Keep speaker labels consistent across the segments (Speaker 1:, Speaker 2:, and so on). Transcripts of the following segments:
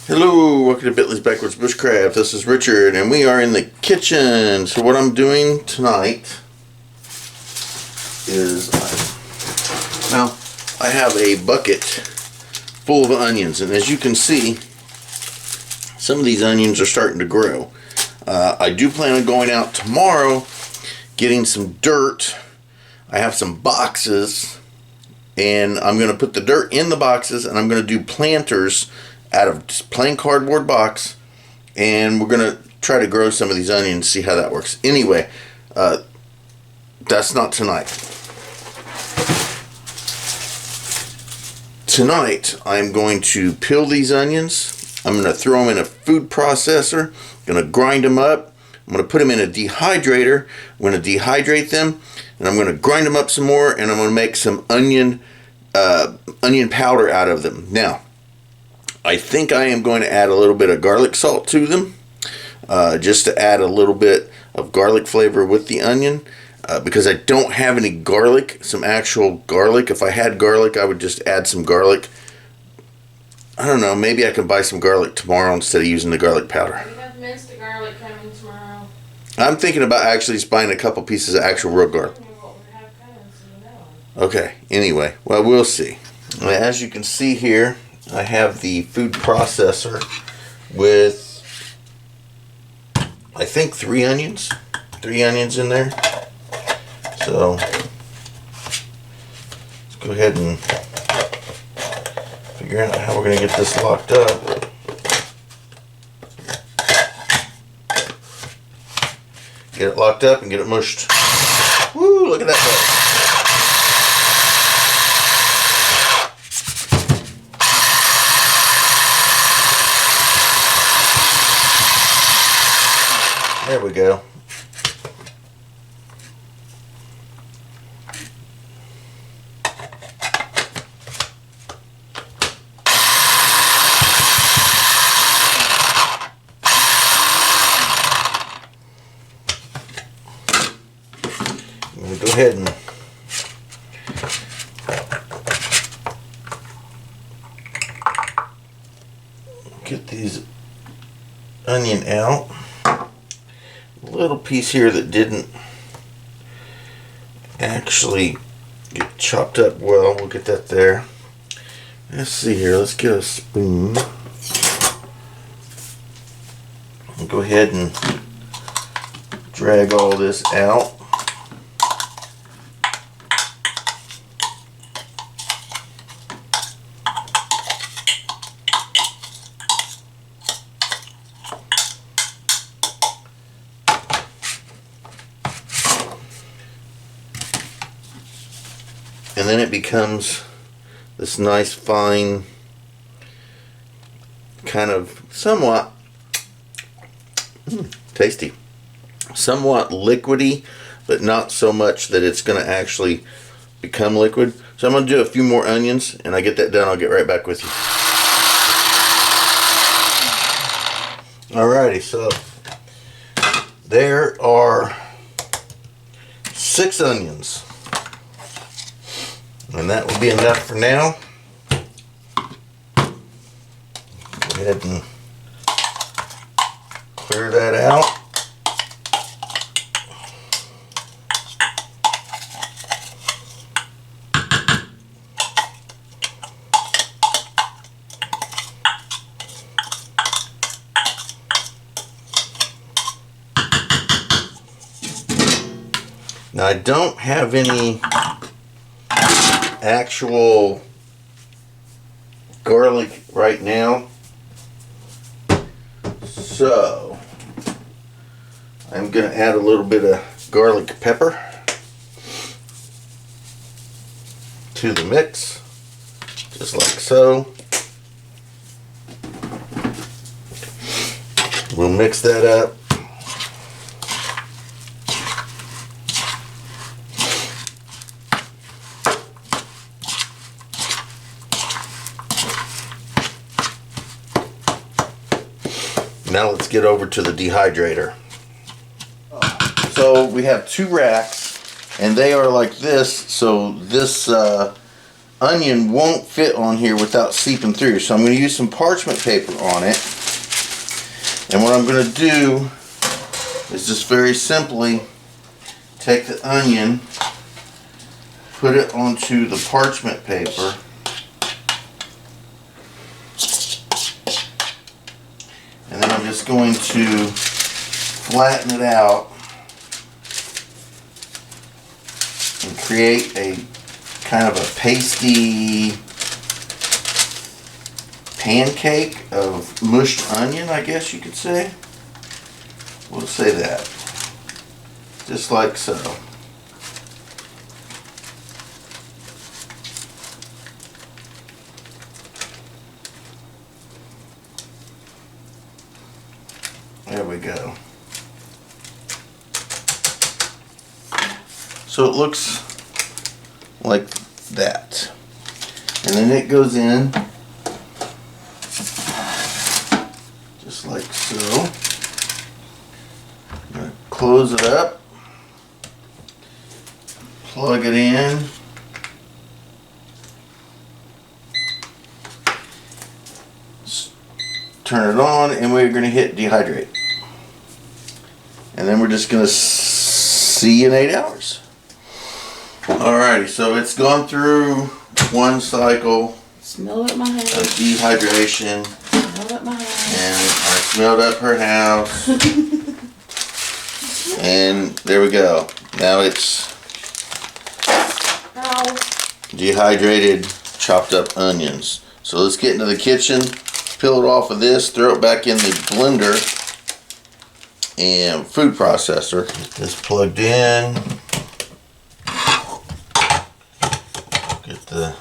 Speaker 1: Hello, welcome to Bentley's Backwoods Bushcraft. This is Richard, and we are in the kitchen. So what I'm doing tonight is, I have a bucket full of onions, and as you can see, some of these onions are starting to grow. I do plan on going out tomorrow, getting some dirt. I have some boxes, and I'm going to put the dirt in the boxes, and I'm going to do planters out of just plain cardboard box, and we're gonna try to grow some of these onions, see how that works. Anyway, that's not tonight. Tonight I'm going to peel these onions. I'm gonna throw them in a food processor, gonna grind them up. I'm gonna put them in a dehydrator. I'm gonna dehydrate them, and I'm gonna grind them up some more, and I'm gonna make some onion powder out of them. Now, I think I am going to add a little bit of garlic salt to them, just to add a little bit of garlic flavor with the onion, because I don't have any garlic, some actual garlic. If I had garlic, I would just add some garlic. I don't know, maybe I can buy some garlic tomorrow instead of using the garlic powder.
Speaker 2: You have minced garlic coming tomorrow.
Speaker 1: I'm thinking about actually just buying a couple pieces of actual real garlic. Okay, anyway, well, we'll see. As you can see here, I have the food processor with, I think, 3 onions. 3 onions in there. So, let's go ahead and figure out how we're going to get this locked up. Get it locked up and get it mushed. Woo, look at that guy. There we go. I'm going to go ahead and get these onion out. Little piece here that didn't actually get chopped up well. We'll get that there. Let's see here. Let's get a spoon. I'll go ahead and drag all this out. And then it becomes this nice fine, kind of somewhat tasty, somewhat liquidy, but not so much that it's going to actually become liquid. So I'm going to do a few more onions, and I get that done, I'll get right back with you. Alrighty, so there are 6 onions. And that will be enough for now. Go ahead and clear that out. Now, I don't have any actual garlic right now, so I'm going to add a little bit of garlic pepper to the mix, just like so. We'll mix that up. Now let's get over to the dehydrator. So we have 2 racks, and they are like this. So this onion won't fit on here without seeping through. So I'm going to use some parchment paper on it. And what I'm going to do is just very simply take the onion, put it onto the parchment paper, and then I'm just going to flatten it out and create a kind of a pasty pancake of mushed onion, I guess you could say. We'll say that. Just like so. There we go. So it looks like that. And then it goes in just like so. I'm going to close it up, plug it in, turn it on, and we're going to hit dehydrate. And then we're just going to see in 8 hours. Alrighty, so it's gone through one cycle
Speaker 2: Smell up my
Speaker 1: of
Speaker 2: house.
Speaker 1: dehydration,
Speaker 2: Smell up my house.
Speaker 1: and I smelled up her house. And there we go. Now it's
Speaker 2: Ow.
Speaker 1: dehydrated, chopped up onions. So let's get into the kitchen, peel it off of this, throw it back in the blender and food processor. Get this plugged in. Get the,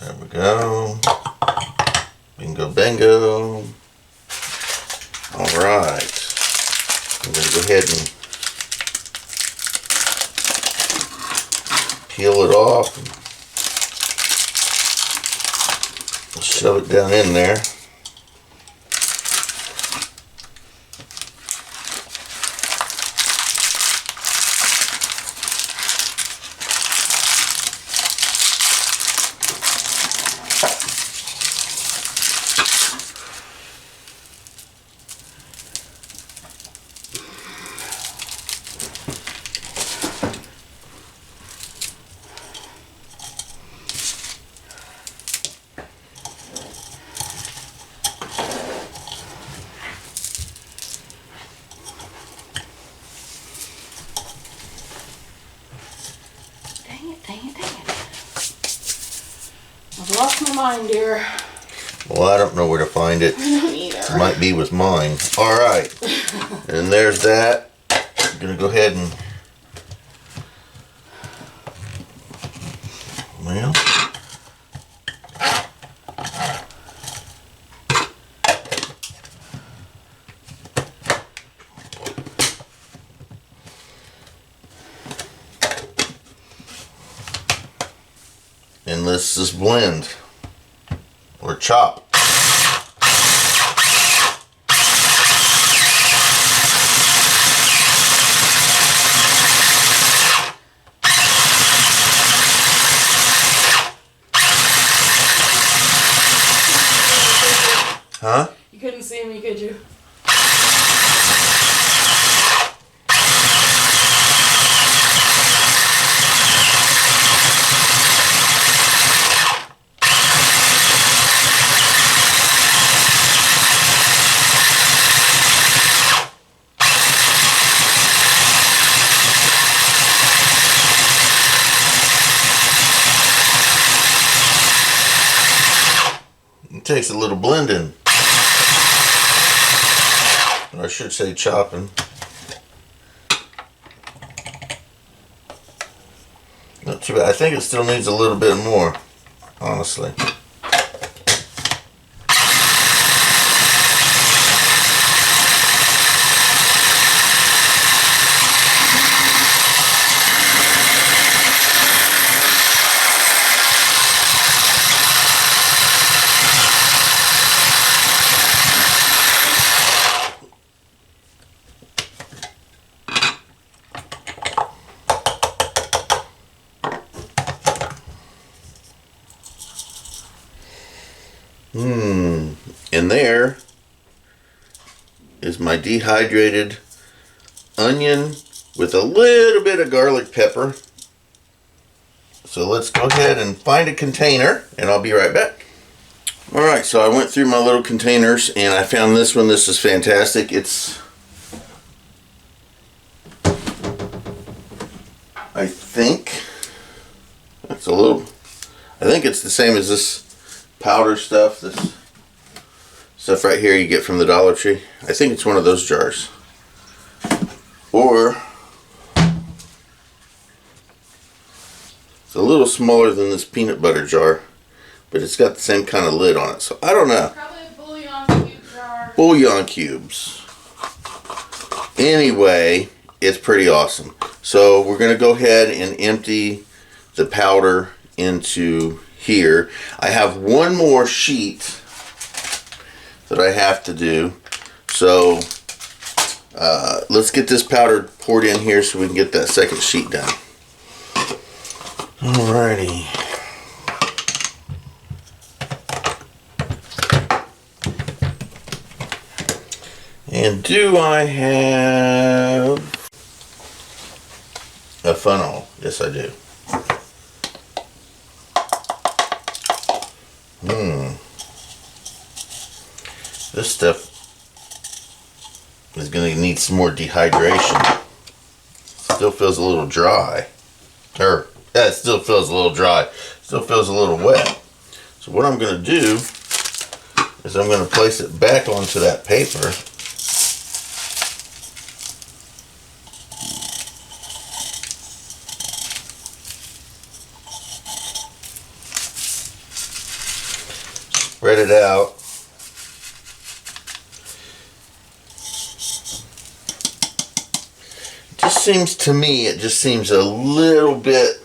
Speaker 1: there we go. Bingo bango. All right. I'm going to go ahead and peel it off and shove it down in there.
Speaker 2: Dang it. I've lost my mind, dear.
Speaker 1: Well, I don't know where to find it.
Speaker 2: I don't either.
Speaker 1: It might be with mine. All right. And there's that. I'm going to go ahead and, well, and let's just blend or chop. Huh?
Speaker 2: You couldn't see me, could you?
Speaker 1: It takes a little blending. Or I should say chopping. Not too bad. I think it still needs a little bit more, honestly. And there is my dehydrated onion with a little bit of garlic pepper. So let's go ahead and find a container, and I'll be right back. Alright, so I went through my little containers and I found this one. This is fantastic. It's, I think it's the same as this powder stuff. This stuff right here you get from the Dollar Tree. I think it's one of those jars. Or it's a little smaller than this peanut butter jar, but it's got the same kind of lid on it. So I don't know.
Speaker 2: Probably a bouillon cube jar.
Speaker 1: Bouillon cubes. Anyway, it's pretty awesome. So we're going to go ahead and empty the powder into here. I have one more sheet that I have to do. So let's get this powder poured in here so we can get that second sheet done. Alrighty. And do I have a funnel? Yes, I do. This stuff is going to need some more dehydration. Still feels a little dry. It still feels a little dry. Still feels a little wet. So what I'm going to do is I'm going to place it back onto that paper. Spread it out. It just seems a little bit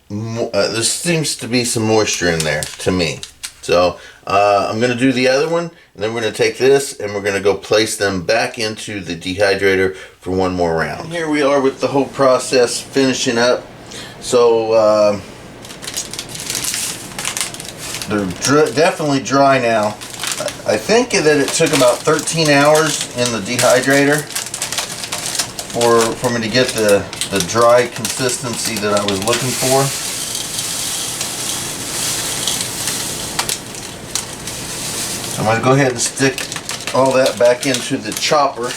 Speaker 1: more, there seems to be some moisture in there to me. So I'm going to do the other one, and then we're going to take this and we're going to go place them back into the dehydrator for one more round. And here we are with the whole process finishing up. So they're definitely dry now. I think that it took about 13 hours in the dehydrator for me to get the dry consistency that I was looking for. So I'm going to go ahead and stick all that back into the chopper.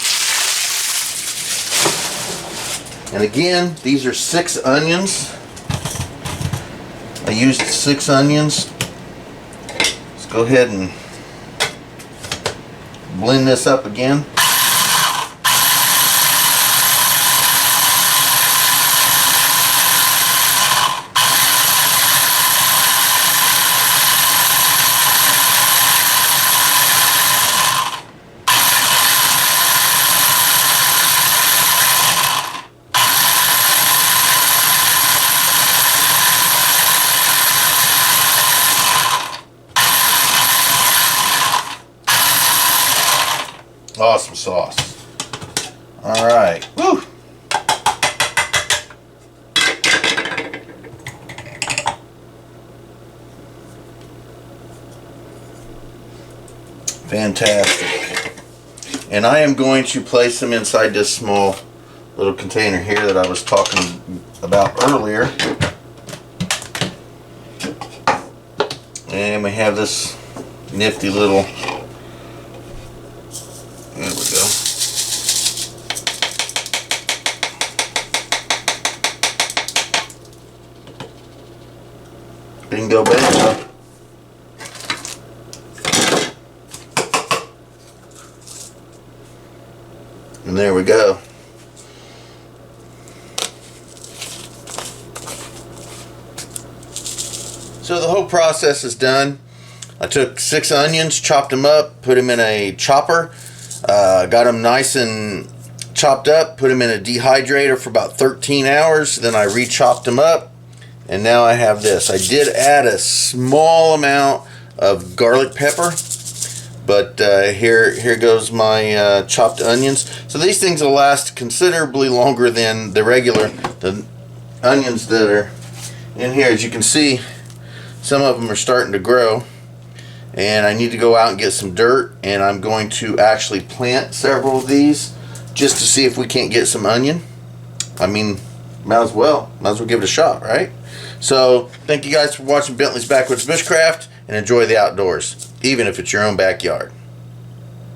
Speaker 1: And again, these are 6 onions. I used 6 onions. Let's go ahead and blend this up again. Awesome sauce. All right. Woo. Fantastic. And I am going to place them inside this small little container here that I was talking about earlier. And we have this nifty little, there we go. Bingo bango. And there we go. So the whole process is done. I took 6 onions, chopped them up, put them in a chopper, got them nice and chopped up, put them in a dehydrator for about 13 hours, then I re-chopped them up, and now I have this. I did add a small amount of garlic pepper, but here goes my chopped onions. So these things will last considerably longer than the onions that are in here. As you can see, some of them are starting to grow, and I need to go out and get some dirt, and I'm going to actually plant several of these just to see if we can't get some onion. I mean, might as well give it a shot, right? So thank you guys for watching Bentley's Backwoods Bushcraft, and enjoy the outdoors, even if it's your own backyard.